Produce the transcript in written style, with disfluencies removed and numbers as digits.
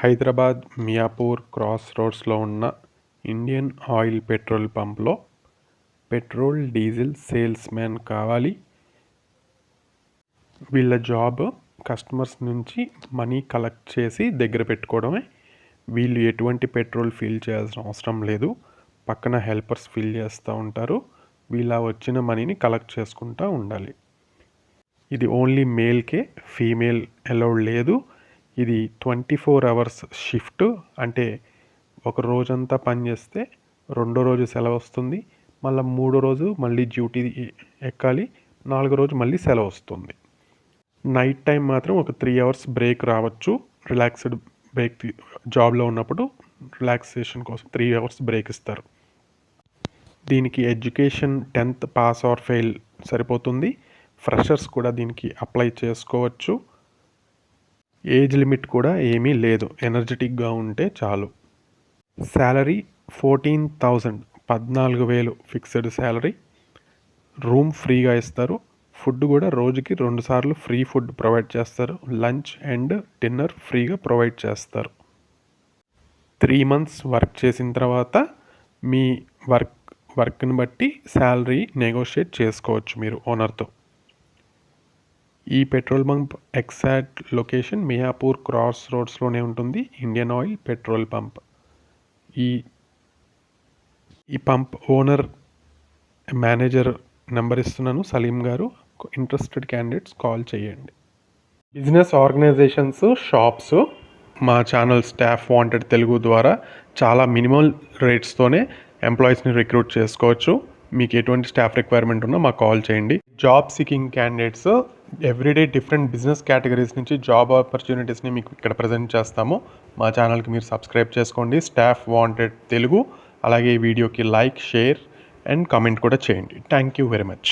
Hyderabad Miyapur cross రోడ్స్లో ఉన్న Indian oil petrol పంప్లో పెట్రోల్ డీజిల్ సేల్స్ మ్యాన్ కావాలి. వీళ్ళ జాబ్ కస్టమర్స్ నుంచి మనీ కలెక్ట్ చేసి దగ్గర పెట్టుకోవడమే. వీళ్ళు ఎటువంటి పెట్రోల్ ఫిల్ చేయాల్సిన అవసరం లేదు. పక్కన హెల్పర్స్ ఫిల్ చేస్తూ ఉంటారు. వీళ్ళ వచ్చిన మనీని కలెక్ట్ చేసుకుంటూ ఉండాలి. ఇది ఓన్లీ మేల్కే, ఫీమేల్ అలౌడ్ లేదు. ఇది 24 అవర్స్ షిఫ్ట్. అంటే ఒక రోజంతా పనిచేస్తే రెండో రోజు సెలవు వస్తుంది. మళ్ళీ మూడో రోజు మళ్ళీ డ్యూటీ ఎక్కాలి. నాలుగో రోజు మళ్ళీ సెలవు వస్తుంది. నైట్ టైం మాత్రం ఒక 3 అవర్స్ బ్రేక్ రావచ్చు. రిలాక్స్డ్ బ్రేక్, జాబ్లో ఉన్నప్పుడు రిలాక్సేషన్ కోసం 3 అవర్స్ బ్రేక్ ఇస్తారు. దీనికి education 10th pass or fail సరిపోతుంది. ఫ్రెషర్స్ కూడా దీనికి అప్లై చేసుకోవచ్చు. ఏజ్ లిమిట్ కూడా ఏమీ లేదు. ఎనర్జెటిక్గా ఉంటే చాలు. Salary 14,000, 14,000 fixed salary. రూమ్ ఫ్రీగా ఇస్తారు. ఫుడ్ కూడా రోజుకి 2 సార్లు ఫ్రీ ఫుడ్ ప్రొవైడ్ చేస్తారు. లంచ్ అండ్ డిన్నర్ ఫ్రీగా ప్రొవైడ్ చేస్తారు. 3 months వర్క్ చేసిన తర్వాత మీ వర్క్ని బట్టి శాలరీ నెగోషియేట్ చేసుకోవచ్చు మీరు ఓనర్తో. ఈ petrol pump exact location Miyapur cross రోడ్స్లోనే ఉంటుంది. Indian oil petrol pump. ఈ పంప్ ఓనర్ మేనేజర్ నెంబర్ ఇస్తున్నాను, Salim garu. Interested candidates call చేయండి. బిజినెస్ ఆర్గనైజేషన్స్, షాప్స్ మా ఛానల్ స్టాఫ్ వాంటెడ్ తెలుగు ద్వారా చాలా మినిమల్ రేట్స్తోనే ఎంప్లాయీస్ని రిక్రూట్ చేసుకోవచ్చు. మీకు ఎటువంటి స్టాఫ్ రిక్వైర్మెంట్ ఉన్నా మాకు కాల్ చేయండి. Job seeking candidates everyday different business categories నుంచి జాబ్ ఆపర్చునిటీస్ని మీకు ఇక్కడ ప్రజెంట్ చేస్తాము. మా ఛానల్కి మీరు సబ్స్క్రైబ్ చేసుకోండి. Staff wanted Telugu. అలాగే ఈ వీడియోకి లైక్, షేర్ అండ్ కామెంట్ కూడా చేయండి. Thank you very much.